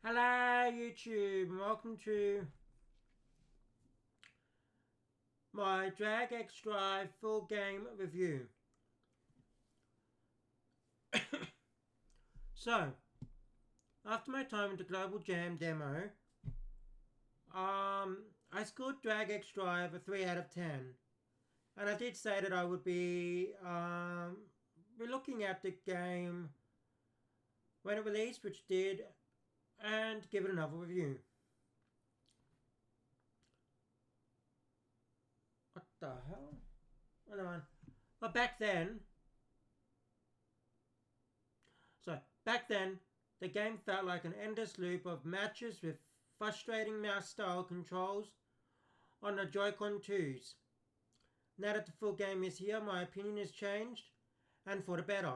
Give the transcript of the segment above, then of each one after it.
Hello YouTube and welcome to my Drag X Drive full game review. So, after my time with the Global Jam demo, I scored Drag X Drive a 3 out of 10. And I did say that I would be looking at the game when it released, which did, and give it another review. What the hell? Hold on. But back then, the game felt like an endless loop of matches with frustrating mouse style controls on the Joy-Con 2s. Now that the full game is here, my opinion has changed, and for the better.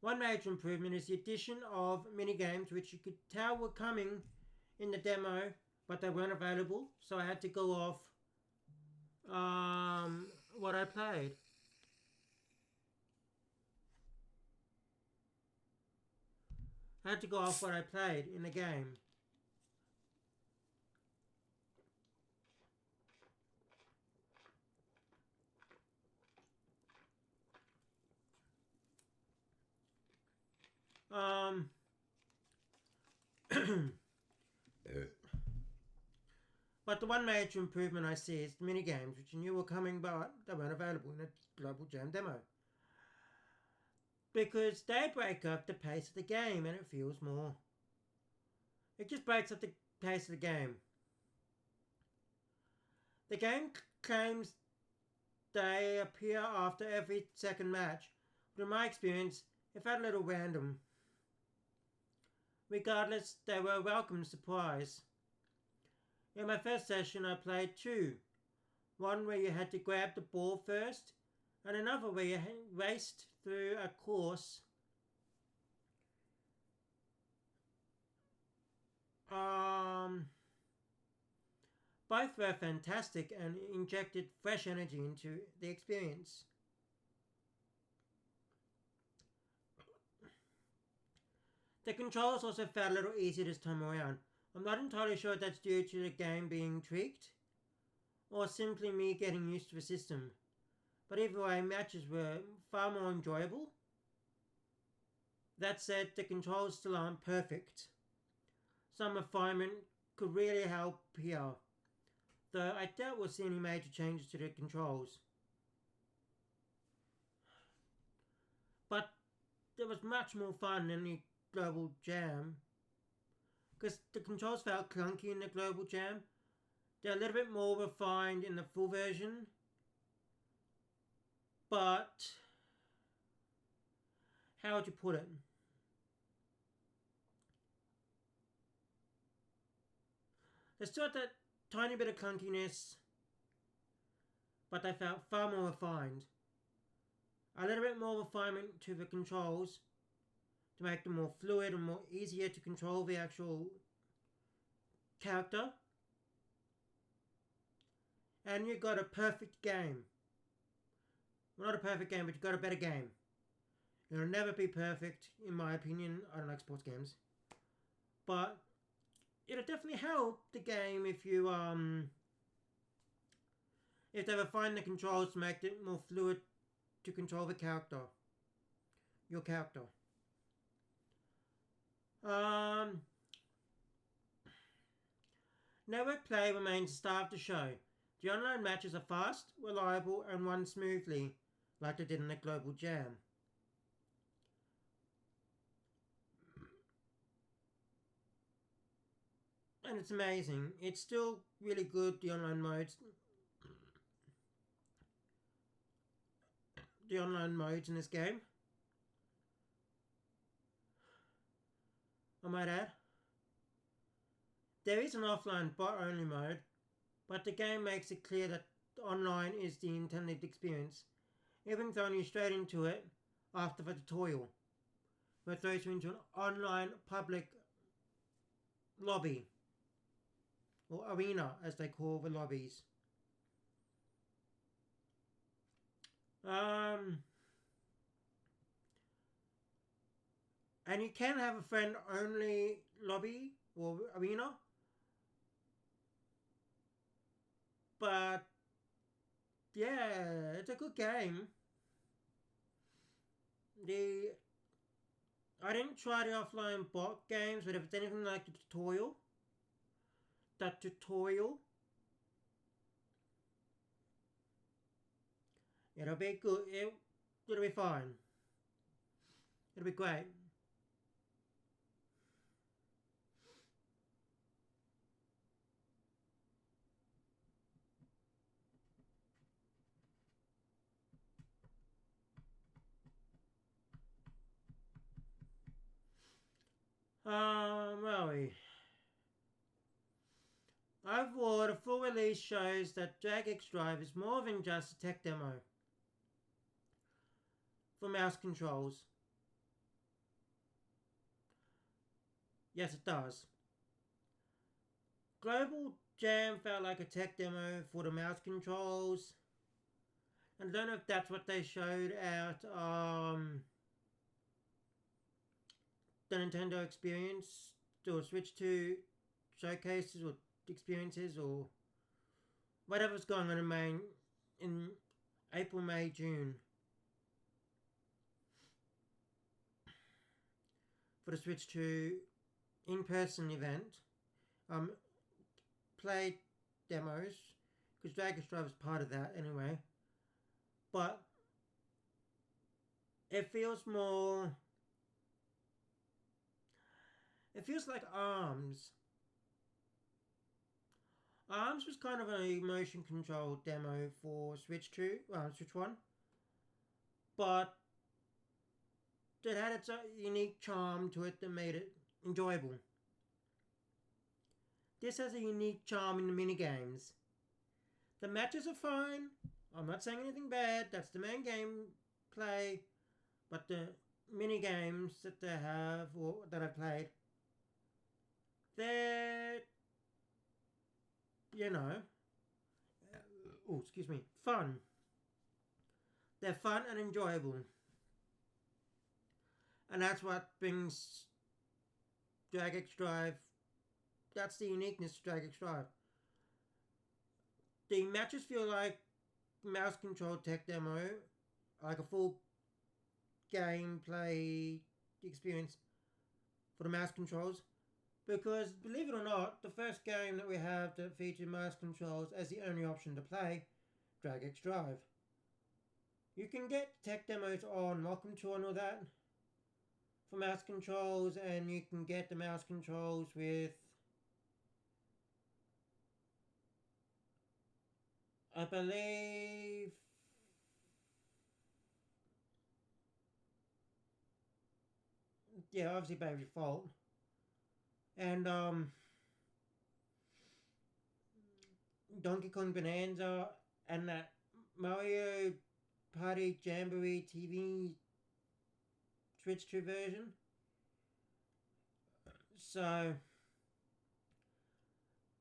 One major improvement is the addition of minigames which you could tell were coming in the demo, but they weren't available, so I had to go off what I played. I had to go off what I played in the game. Um, but the one major improvement I see is the minigames, which I knew were coming, but they weren't available in the Global Jam demo. Because they break up the pace of the game and it feels more. It just breaks up the pace of the game. The game claims they appear after every second match, but in my experience, it felt a little random. Regardless, they were a welcome surprise. In my first session, I played two. One where you had to grab the ball first, and another where you raced through a course. Both were fantastic and injected fresh energy into the experience. The controls also felt a little easier this time around. I'm not entirely sure if that's due to the game being tweaked, or simply me getting used to the system. But either way, matches were far more enjoyable. That said, the controls still aren't perfect. Some refinement could really help here, though I doubt we'll see any major changes to the controls. But there was much more fun in the Global Jam, because the controls felt clunky in the Global Jam. They're a little bit more refined in the full version, but how would you put it? There's still that tiny bit of clunkiness, but they felt far more refined. A little bit more refinement to the controls to make them more fluid and more easier to control the actual character. And you got a perfect game. Well, not a perfect game, but you got a better game. It'll never be perfect, in my opinion. I don't like sports games. But it'll definitely help the game if they refine the controls to make it more fluid to control the character. Your character. Network play remains the star of the show. The online matches are fast, reliable, and run smoothly, like they did in the Global Jam. And it's amazing. It's still really good, the online modes. The online modes in this game, I might add. There is an offline bot only mode, but the game makes it clear that online is the intended experience, even throwing you straight into it after the tutorial, where it throws you into an online public lobby, or arena as they call the lobbies. Um, And you can have a friend only lobby or arena, but yeah, it's a good game. The I didn't try the offline bot games, but if it's anything like the tutorial, that tutorial, it'll be good. It'll be fine. It'll be great. Well, overall, the full release shows that Jagex Drive is more than just a tech demo for mouse controls. Yes, it does. Global Jam felt like a tech demo for the mouse controls. And I don't know if that's what they showed at the Nintendo Experience or Switch 2 showcases or experiences or whatever's going on in April, May, June for the Switch 2 in-person event. Play demos because Jagex Drive is part of that anyway. But it feels more. It feels like ARMS. ARMS was kind of a motion control demo for Switch 2, Switch 1, but it had its unique charm to it that made it enjoyable. This has a unique charm in the minigames. The matches are fine. I'm not saying anything bad. That's the main game play. But the minigames that they have or that I've played, they're, you know, excuse me, fun. They're fun and enjoyable. And that's what brings Jagex Drive. That's the uniqueness of Jagex Drive. The matches feel like mouse controlled tech demo, like a full gameplay experience for the mouse controls. Because, believe it or not, the first game that we have that featured mouse controls as the only option to play, Jagex Drive. You can get tech demos on Welcome to and all that for mouse controls, and you can get the mouse controls with, I believe, yeah, obviously by default. And Donkey Kong Bonanza and that Mario Party Jamboree TV Switch 2 version. So,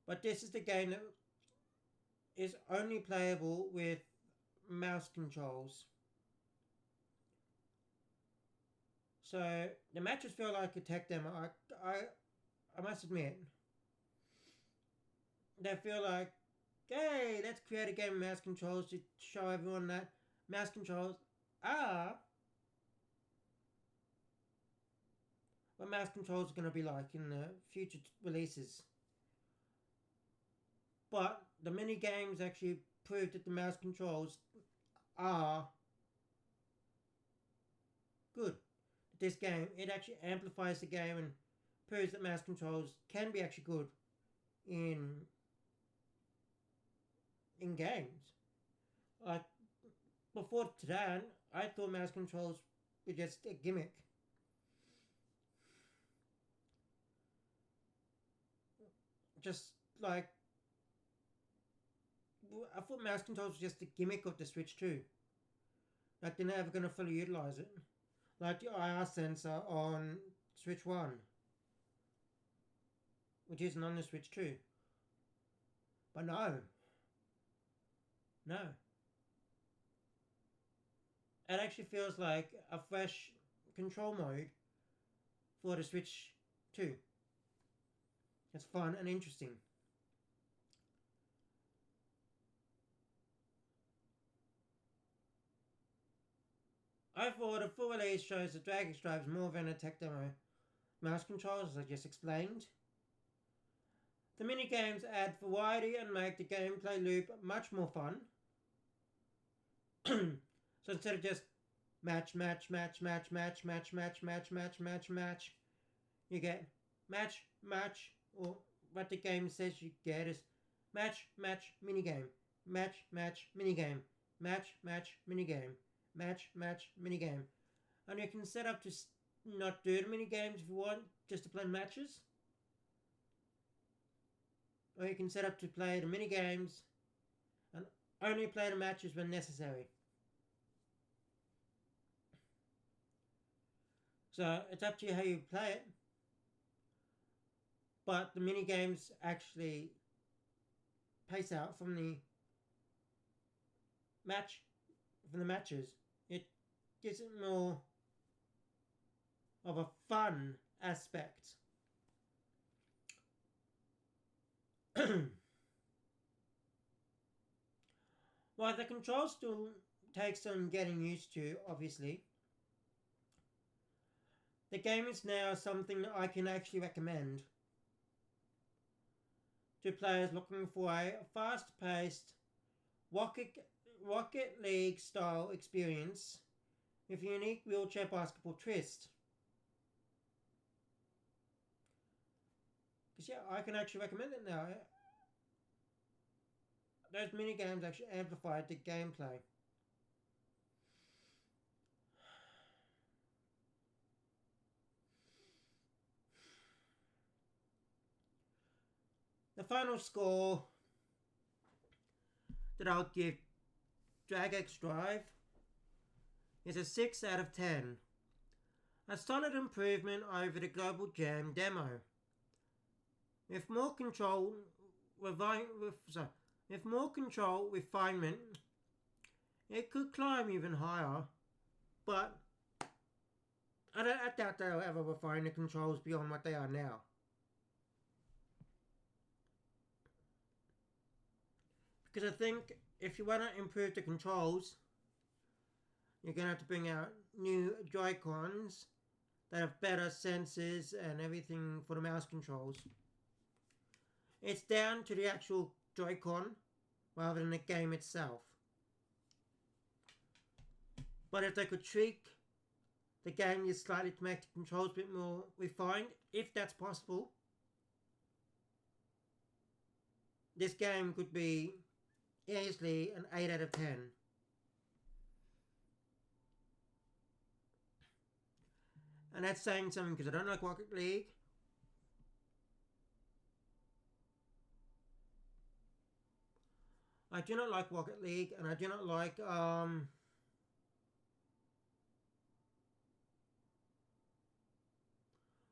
but this is the game that is only playable with mouse controls. So the matches feel like a tech demo. I must admit, they feel like, hey, let's create a game of mouse controls to show everyone that mouse controls are what mouse controls are going to be like in the future releases. But the mini games actually prove that the mouse controls are good. This game, it actually amplifies the game and proves that mouse controls can be actually good in games. Like before today, I thought mouse controls were just a gimmick. Just like I thought mouse controls were just a gimmick of the Switch 2. Like they're never gonna fully utilize it. Like the IR sensor on Switch 1, which isn't on the Switch 2. But no. No. It actually feels like a fresh control mode for the Switch too. It's fun and interesting. I thought a full release shows the Drag Stripes more than a tech demo. Mouse controls, as I just explained. The minigames add variety and make the gameplay loop much more fun. So instead of just match, you get match, or what the game says you get is match, minigame, match, minigame, match, minigame, match, minigame. And you can set up to not do the minigames if you want, just to play matches. Or you can set up to play the minigames and only play the matches when necessary. So it's up to you how you play it. But the minigames actually pace out from the matches. It gives it more of a fun aspect. While the controls still take some getting used to, obviously, the game is now something that I can actually recommend to players looking for a fast-paced Rocket League style experience with a unique wheelchair basketball twist. Because yeah, I can actually recommend it now. Those minigames actually amplified the gameplay. The final score that I'll give Drag X Drive is a 6 out of 10. A solid improvement over the Global Jam demo. With more control, refinement, it could climb even higher, but I doubt they'll ever refine the controls beyond what they are now. Because I think if you want to improve the controls, you're going to have to bring out new Joy-Cons that have better sensors and everything for the mouse controls. It's down to the actual Joy-Con rather than the game itself. But if they could tweak the game just slightly to make the controls a bit more refined, if that's possible, this game could be easily an 8 out of 10. And that's saying something because I don't like Rocket League. I do not like Rocket League, and I do not like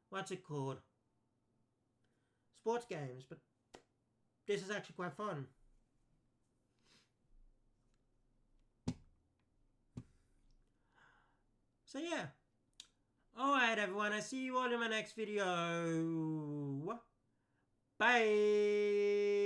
what's it called? Sports games, but this is actually quite fun. So yeah. Alright everyone, I see you all in my next video. Bye!